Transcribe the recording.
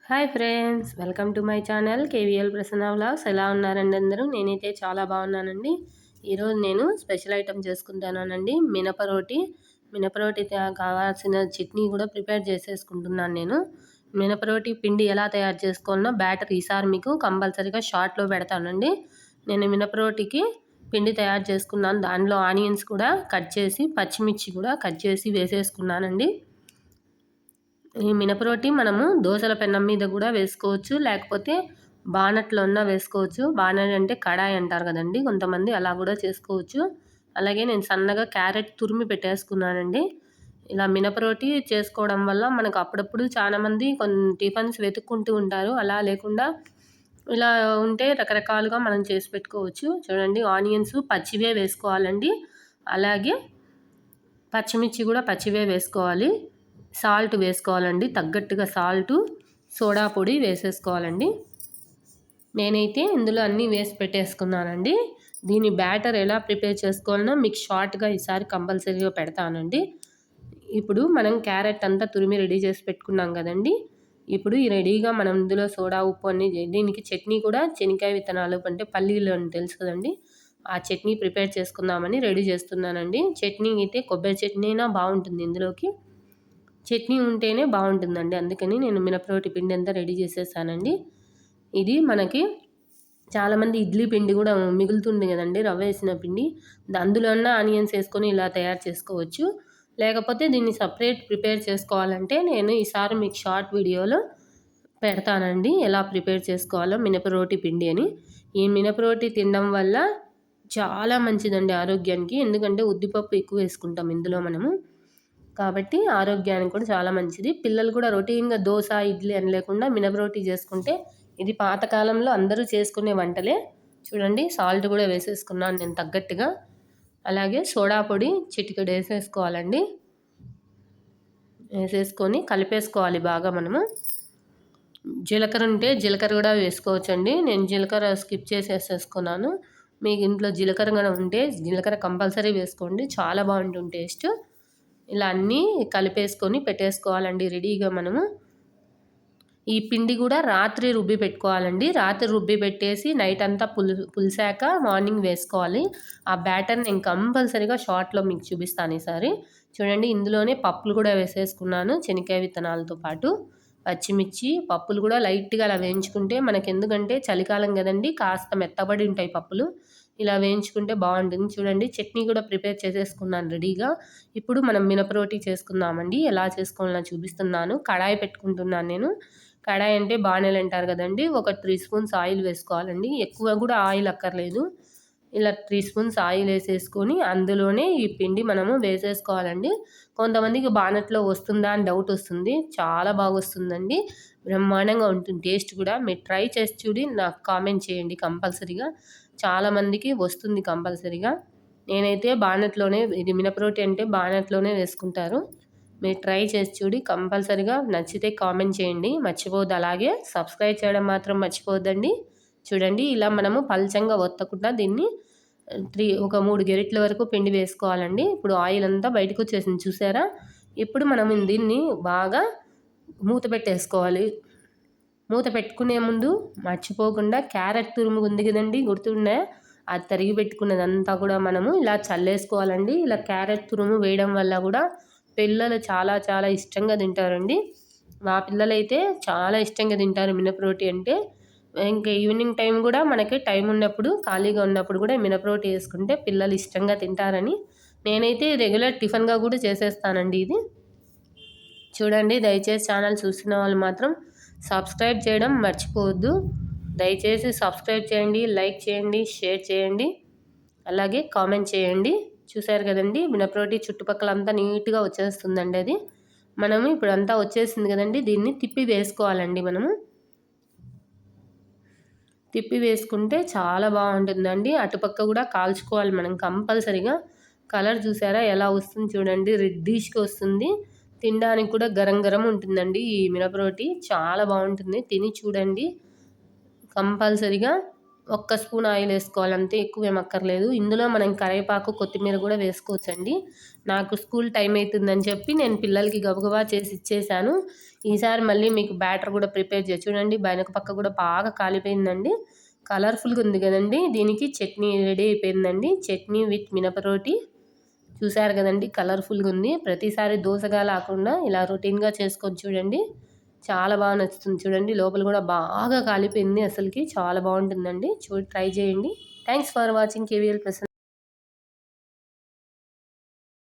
Hi friends, welcome to my channel KVL Prasanna vlogs. ఎలా ఉన్నారండి అందరూ? నేనైతే చాలా బాగున్నానండి. ఈరోజు నేను స్పెషల్ ఐటెం చేసుకుంటానండి, మినపరోటి కావాల్సిన చట్నీ కూడా ప్రిపేర్ చేసేసుకుంటున్నాను నేను. మినపరోటి పిండి ఎలా తయారు చేసుకోవాలనో బ్యాటర్ ఈసారి మీకు కంపల్సరీగా షార్ట్లో పెడతానండి. నేను మినపరోటికి పిండి తయారు చేసుకున్నాను. దానిలో ఆనియన్స్ కూడా కట్ చేసి, పచ్చిమిర్చి కూడా కట్ చేసి వేసేసుకున్నానండి. ఈ మినపరోటి మనము దోసల పెన్నం మీద కూడా వేసుకోవచ్చు, లేకపోతే బాణట్లో ఉన్న వేసుకోవచ్చు. బాణలి అంటే కడాయి అంటారు కదండి కొంతమంది, అలా కూడా చేసుకోవచ్చు. అలాగే నేను సన్నగా క్యారెట్ తురిమి పెట్టేసుకున్నానండి. ఇలా మినపరోటి చేసుకోవడం వల్ల మనకు అప్పుడప్పుడు చాలామంది కొన్ని టిఫిన్స్ వెతుక్కుంటూ ఉంటారు. అలా లేకుండా ఇలా ఉంటే రకరకాలుగా మనం చేసి పెట్టుకోవచ్చు. చూడండి, ఆనియన్స్ పచ్చివే వేసుకోవాలండి. అలాగే పచ్చిమిర్చి కూడా పచ్చివే వేసుకోవాలి. సాల్ట్ వేసుకోవాలండి, తగ్గట్టుగా సాల్టు, సోడా పొడి వేసేసుకోవాలండి. నేనైతే ఇందులో అన్నీ వేసి పెట్టేసుకున్నానండి. దీని బ్యాటర్ ఎలా ప్రిపేర్ చేసుకోవాలనో మీకు షార్ట్గా ఈసారి కంపల్సరీగా పెడతానండి. ఇప్పుడు మనం క్యారెట్ అంతా తురిమి రెడీ చేసి పెట్టుకున్నాం కదండి. ఇప్పుడు ఈ రెడీగా మనం ఇందులో సోడా, ఉప్పు అన్నీ, దీనికి చట్నీ కూడా శనగకాయ విత్తనాలు అంటే పల్లీలు అని తెలుసు కదండి, ఆ చట్నీ ప్రిపేర్ చేసుకుందామని రెడీ చేస్తున్నానండి. చట్నీ అయితే కొబ్బరి చట్నీ అయినా బాగుంటుంది, ఇందులోకి చట్నీ ఉంటేనే బాగుంటుందండి. అందుకని నేను మినపరోటి పిండి అంతా రెడీ చేసేసానండి. ఇది మనకి చాలామంది ఇడ్లీ పిండి కూడా మిగులుతుంది కదండి, రవ్వ వేసిన పిండి, అందులో ఆనియన్స్ వేసుకొని ఇలా తయారు చేసుకోవచ్చు. లేకపోతే దీన్ని సపరేట్ ప్రిపేర్ చేసుకోవాలంటే నేను ఈసారి మీకు షార్ట్ వీడియోలో పెడతానండి ఎలా ప్రిపేర్ చేసుకోవాలో మినపరోటి పిండి అని. ఈ మినపరోటి తినడం వల్ల చాలా మంచిదండి ఆరోగ్యానికి, ఎందుకంటే ఉద్దిపప్పు ఎక్కువ వేసుకుంటాం ఇందులో మనము, కాబట్టి ఆరోగ్యానికి కూడా చాలా మంచిది. పిల్లలు కూడా రొటీన్గా దోశ, ఇడ్లీ అని లేకుండా మినపరోటి చేసుకుంటే, ఇది పాతకాలంలో అందరూ చేసుకునే వంటలే. చూడండి, సాల్ట్ కూడా వేసేసుకున్నాను నేను తగ్గట్టుగా. అలాగే సోడా పొడి చిటికెడు వేసేసుకోవాలండి. వేసేసుకొని కలిపేసుకోవాలి బాగా మనము. జీలకర్ర ఉంటే జీలకర్ర కూడా వేసుకోవచ్చండి. నేను జీలకర్ర స్కిప్ చేసేసుకున్నాను. మీకు ఇంట్లో జీలకర్ర కూడా ఉంటే జీలకర్ర కంపల్సరీ వేసుకోండి, చాలా బాగుంటుంది టేస్ట్. ఇలా అన్నీ కలిపేసుకొని పెట్టేసుకోవాలండి రెడీగా మనము. ఈ పిండి కూడా రాత్రి రుబ్బి పెట్టుకోవాలండి. రాత్రి రుబ్బి పెట్టేసి నైట్ అంతా పులిసాక మార్నింగ్ వేసుకోవాలి. ఆ బ్యాటర్ నేను కంపల్సరీగా షార్ట్లో మీకు చూపిస్తాను ఈసారి. చూడండి, ఇందులోనే పప్పులు కూడా వేసేసుకున్నాను, శనగకాయ విత్తనాలతో పాటు పచ్చిమిర్చి. పప్పులు కూడా లైట్గా అలా వేయించుకుంటే మనకి, ఎందుకంటే చలికాలం కదండి, కాస్త మెత్తబడి ఉంటాయి పప్పులు, ఇలా వేయించుకుంటే బాగుంటుంది. చూడండి, చట్నీ కూడా ప్రిపేర్ చేసేసుకున్నాను రెడీగా. ఇప్పుడు మనం మినపరోటి చేసుకుందామండి. ఎలా చేసుకోవాలో చూపిస్తున్నాను. కడాయి పెట్టుకుంటున్నాను నేను. కడాయి అంటే బాణలు అంటారు కదండి. ఒక 3 స్పూన్స్ ఆయిల్ వేసుకోవాలండి. ఎక్కువ కూడా ఆయిల్ అక్కర్లేదు. ఇలా 3 స్పూన్స్ ఆయిల్ వేసేసుకొని అందులోనే ఈ పిండి మనము వేసేసుకోవాలండి. కొంతమందికి బాణట్లో వస్తుందా అని డౌట్ వస్తుంది, చాలా బాగా వస్తుందండి, బ్రహ్మాండంగా ఉంటుంది టేస్ట్ కూడా. మీరు ట్రై చేసి చూడి నాకు కామెంట్ చేయండి కంపల్సరీగా. చాలామందికి వస్తుంది కంపల్సరీగా. నేనైతే బాణట్లోనే, ఇది మినపరోటి అంటే బాణట్లోనే వేసుకుంటారు. మీరు ట్రై చేసి చూడి కంపల్సరీగా నచ్చితే కామెంట్ చేయండి, మర్చిపోవద్దు. అలాగే సబ్స్క్రైబ్ చేయడం మాత్రం మర్చిపోవద్దండి. చూడండి, ఇలా మనము పల్చంగా ఒత్తకుండా దీన్ని ఒక 3 గరిటెల వరకు పిండి వేసుకోవాలండి. ఇప్పుడు ఆయిల్ అంతా బయటకు వచ్చేసింది, చూసారా? ఇప్పుడు మనం దీన్ని బాగా మూత పెట్టేసుకోవాలి. మూత పెట్టుకునే ముందు మర్చిపోకుండా క్యారెట్ తురుము ఉంది కదండి, గుర్తుండే, అది తరిగి పెట్టుకున్నదంతా కూడా మనము ఇలా చల్లేసుకోవాలండి. ఇలా క్యారెట్ తురుము వేయడం వల్ల కూడా పిల్లలు చాలా చాలా ఇష్టంగా తింటారండి. మా పిల్లలైతే చాలా ఇష్టంగా తింటారు మినపరోటి అంటే. ఇంకా ఈవినింగ్ టైం కూడా మనకి టైం ఉన్నప్పుడు, ఖాళీగా ఉన్నప్పుడు కూడా మినపరోటి వేసుకుంటే పిల్లలు ఇష్టంగా తింటారని నేనైతే రెగ్యులర్ టిఫిన్గా కూడా చేసేస్తానండి ఇది. చూడండి, దయచేసి ఛానల్ చూస్తున్న వాళ్ళు మాత్రం సబ్స్క్రైబ్ చేయడం మర్చిపోవద్దు. దయచేసి సబ్స్క్రైబ్ చేయండి, లైక్ చేయండి, షేర్ చేయండి, అలాగే కామెంట్ చేయండి. చూసారు కదండి, మినపరోటి చుట్టుపక్కల అంతా నీట్గా వచ్చేస్తుందండి అది. మనము ఇప్పుడు అంతా వచ్చేసింది కదండి, దీన్ని తిప్పి వేసుకోవాలండి. మనము తిప్పి వేసుకుంటే చాలా బాగుంటుందండి. అటుపక్క కూడా కాల్చుకోవాలి మనం కంపల్సరీగా. కలర్ చూసారా ఎలా వస్తుంది? చూడండి, రెడ్డిష్గా వస్తుంది. తినడానికి కూడా గరం గరం ఉంటుందండి ఈ మినపరోటి, చాలా బాగుంటుంది. తిని చూడండి కంపల్సరీగా. ఒక్క స్పూన్ ఆయిల్ వేసుకోవాలి అంతే, ఎక్కువ ఏం అక్కర్లేదు. ఇందులో మనం కరివేపాకు కొత్తిమీర కూడా వేసుకోవచ్చండి. నాకు స్కూల్ టైం అవుతుందని చెప్పి నేను పిల్లలకి గబగబా చేసి ఇచ్చేసాను. ఈసారి మళ్ళీ మీకు బ్యాటర్ కూడా ప్రిపేర్ చేసి చూడండి. వెనక పక్క కూడా బాగా కాలిపోయిందండి. కలర్ఫుల్గా ఉంది కదండి. దీనికి చట్నీ రెడీ అయిపోయిందండి. చట్నీ విత్ మినపరోటి చూసారు కదండి, కలర్ఫుల్గా ఉంది. ప్రతిసారి దోసగా లేకుండా ఇలా రొటీన్గా చేసుకొని చూడండి, చాలా బాగా నచ్చుతుంది. చూడండి లోపల కూడా బాగా కాలిపోయింది, అసలుకి చాలా బాగుంటుందండి. ట్రై చేయండి. Thanks for watching KVL Prasanna.